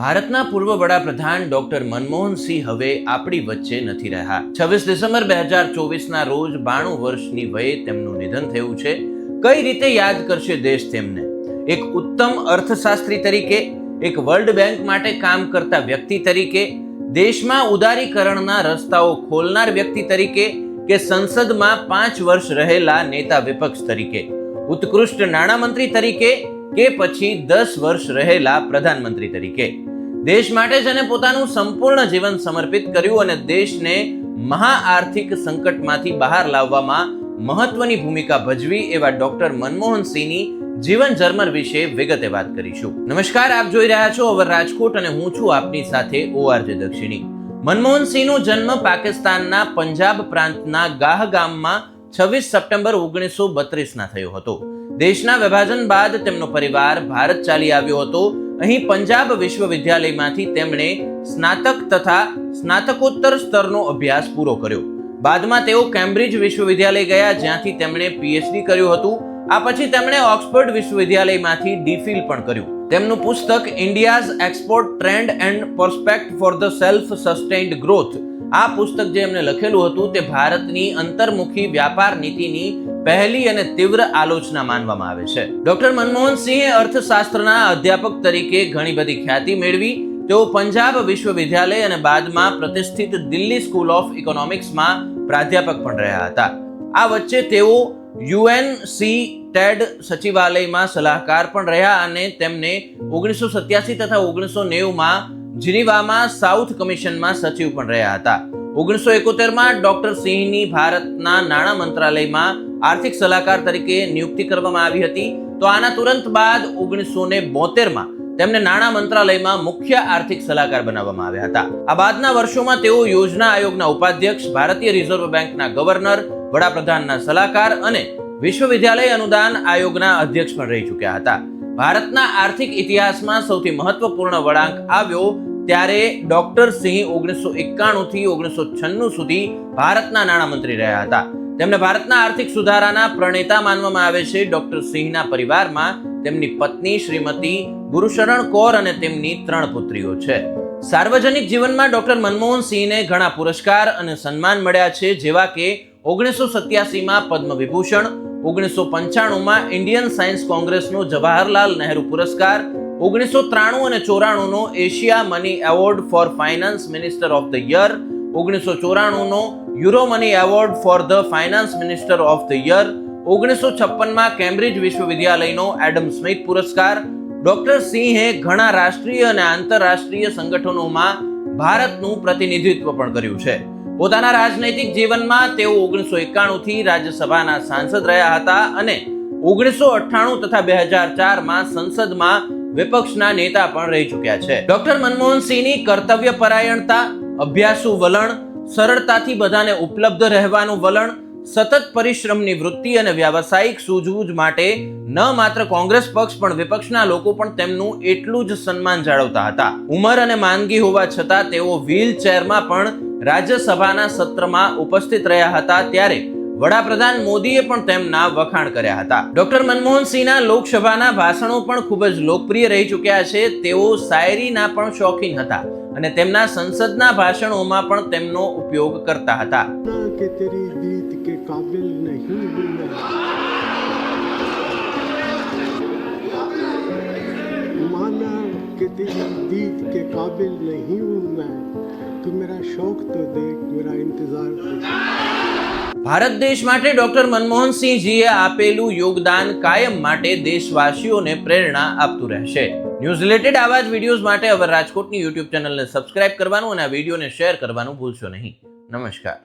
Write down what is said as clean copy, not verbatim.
ભારતના પૂર્વ વડાપ્રધાન ડોક્ટર મનમોહન સિંહ હવે આપણી વચ્ચે નથી રહ્યા। 26 ડિસેમ્બર 2024ના રોજ 92 વર્ષની વયે તેમનું નિધન થયું છે। કઈ રીતે યાદ કરશે દેશ તેમને? એક ઉત્તમ અર્થશાસ્ત્રી તરીકે, એક વર્લ્ડ બેંક માટે કામ કરતા વ્યક્તિ તરીકે, દેશમાં ઉદારીકરણના રસ્તાઓ ખોલનાર વ્યક્તિ તરીકે, કે સંસદમાં 5 વર્ષ રહેલા નેતા વિપક્ષ તરીકે, ઉત્કૃષ્ટ નાણામંત્રી તરીકે, કે પછી 10 વર્ષ રહેલા પ્રધાનમંત્રી તરીકે। દેશ માટે જેને પોતાનું સંપૂર્ણ જીવન સમર્પિત કર્યું અને દેશને મહા આર્થિક સંકટમાંથી બહાર લાવવામાં મહત્વની ભૂમિકા ભજવી એવા ડોક્ટર મનમોહન સિંહની જીવન જર્મર વિશે વિગતે વાત કરીશું। નમસ્કાર, આપ જોઈ રહ્યા છો અવર રાજકોટ અને હું છું આપની સાથે ORJ દક્ષિણી। મનમોહન સિંહનો જન્મ પાકિસ્તાનના પંજાબ પ્રાંતના ગાહ ગામમાં 26 સપ્ટેમ્બર 1932ના થયો હતો। દેશના વિભાજન બાદ તેમનો પરિવાર ભારત ચાલી આવ્યો હતો। અહીં પંજાબ વિશ્વવિદ્યાલયમાંથી તેમણે સ્નાતક તથા સ્નાતકોત્તર સ્તરનો અભ્યાસ પૂરો કર્યો। બાદમાં તેઓ કેમ્બ્રિજ વિશ્વવિદ્યાલય ગયા, જ્યાંથી તેમણે PhD કર્યું હતું। આ પછી તેમણે ઓક્સફર્ડ વિશ્વવિદ્યાલયમાંથી DPhil પણ કર્યું। તેમનું પુસ્તક India's export trend and prospect for the self sustained growth, આ પુસ્તક જે એમણે લખેલું હતું તે ભારતની અંતર્મુખી વ્યાપાર નીતિની પહેલી અને તીવ્ર આલોચના માનવામાં આવે છે। ડોક્ટર મનમોહન સિંહે અર્થશાસ્ત્રના અધ્યાપક તરીકે ઘણી બધી ખ્યાતિ મેળવી। તેઓ પંજાબ વિશ્વવિદ્યાલય અને બાદમાં પ્રતિષ્ઠિત દિલ્હી સ્કૂલ ઓફ ઇકોનોમિક્સમાં પ્રાધ્યાપક પણ રહ્યા હતા। આ વચ્ચે તેઓ UNCTAD સચિવાલયમાં સલાહકાર પણ રહ્યા અને તેમને 1987 તથા 1990માં જીનીવામાં સાઉથ કમિશનમાં સચિવ પણ રહ્યા હતા। 1971માં ડોક્ટર સિંહની ભારતના નાણાં મંત્રાલયમાં આર્થિક સલાહકાર તરીકે નિયુક્તિ કરવામાં આવી હતી। તો આના તુરંત બાદ 1972માં તેમને નાણાં મંત્રાલયમાં મુખ્ય આર્થિક સલાહકાર બનાવવામાં આવ્યા હતા। આ બાદના વર્ષોમાં તેઓ યોજના આયોગના ઉપાધ્યક્ષ, ભારતીય રિઝર્વ બેંકના ગવર્નર, વડાપ્રધાનના સલાહકાર અને વિશ્વવિદ્યાલય અનુદાન આયોગના અધ્યક્ષ પણ રહી ચૂક્યા હતા। ભારતના આર્થિક ઇતિહાસમાં સૌથી મહત્વપૂર્ણ વળાંક આવ્યો ત્યારે ડોક્ટર સિંહ 1991 થી 1996 સુધી ભારતના નાણામંત્રી રહ્યા હતા। તેમને ભારતના આર્થિક સુધારાના પ્રણેતા માનવામાં આવે છે। ડોક્ટર સિંહના પરિવારમાં તેમની પત્ની શ્રીમતી ગુરુશરણ કૌર અને તેમની 3 પુત્રીઓ છે। સાર્વજનિક જીવનમાં ડોક્ટર મનમોહન સિંહને ઘણા પુરસ્કાર અને સન્માન મળ્યા છે, જેવા કે 1987માં પદ્મ વિભૂષણ, 1995માં ઇન્ડિયન સાયન્સ કોંગ્રેસનો જવાહરલાલ નહેરુ પુરસ્કાર, 1993 અને 94નો Asia money award for finance minister of the year, 1994નો euro money award for the finance minister of the year, 1956માં કેમ્બ્રિજ વિશ્વવિદ્યાલયનો એડમ સ્મિથ પુરસ્કાર। ડોક્ટર સિંહે ઘણા રાષ્ટ્રીય અને આંતરરાષ્ટ્રીય સંગઠનોમાં ભારતનું પ્રતિનિધિત્વ પણ કર્યું છે। પોતાના રાજનૈતિક જીવનમાં તેઓ 1991 થી રાજ્યસભાના સાંસદ રહ્યા હતા અને 1998 તથા 2004માં સંસદમાં વિપક્ષના નેતા પણ રહી ચૂક્યા છે। ડોક્ટર મનમોહન સિંહની કર્તવ્યપરાયણતા, અભ્યાસુ વલણ, સરળતાથી બધાને ઉપલબ્ધ રહેવાનું વલણ, સતત પરિશ્રમની વૃત્તિ અને વ્યાવસાયિક સૂઝબૂઝ માટે ન માત્ર કોંગ્રેસ પક્ષ પણ વિપક્ષના લોકો પણ તેમનું એટલું જ સન્માન જાળવતા હતા। ઉંમર અને માંદગી હોવા છતાં તેઓ વ્હીલચેરમાં પણ રાજ્યસભાના સત્રમાં ઉપસ્થિત રહ્યા હતા, ત્યારે વડાપ્રધાન મોદીએ પણ તેમના વખાણ કર્યા હતા। ડોક્ટર મનમોહન સિંહના લોકસભાના ભાષણો પણ ખૂબ જ લોકપ્રિય રહી ચૂક્યા છે। તેઓ શાયરીના પણ શોખીન હતા અને તેમના સંસદના ભાષણોમાં પણ તેમનો ઉપયોગ કરતા હતા। કે તેરી દીદ કે કાબિલ નહીં હું માના કે તેરી દીદ કે કાબિલ નહીં હું मैं તું मेरा शौक तो देख मेरा इंतजार देख। ભારત દેશ માટે ડોક્ટર મનમોહન સિંહજીએ આપેલું યોગદાન કાયમ માટે દેશવાસીઓને પ્રેરણા આપતું રહેશે। ન્યૂઝ રિલેટેડ આવા જ વિડીયોઝ માટે અવર રાજકોટની YouTube ચેનલને સબસ્ક્રાઇબ કરવાનું અને આ વિડીયોને શેર કરવાનું ભૂલશો નહીં। નમસ્કાર।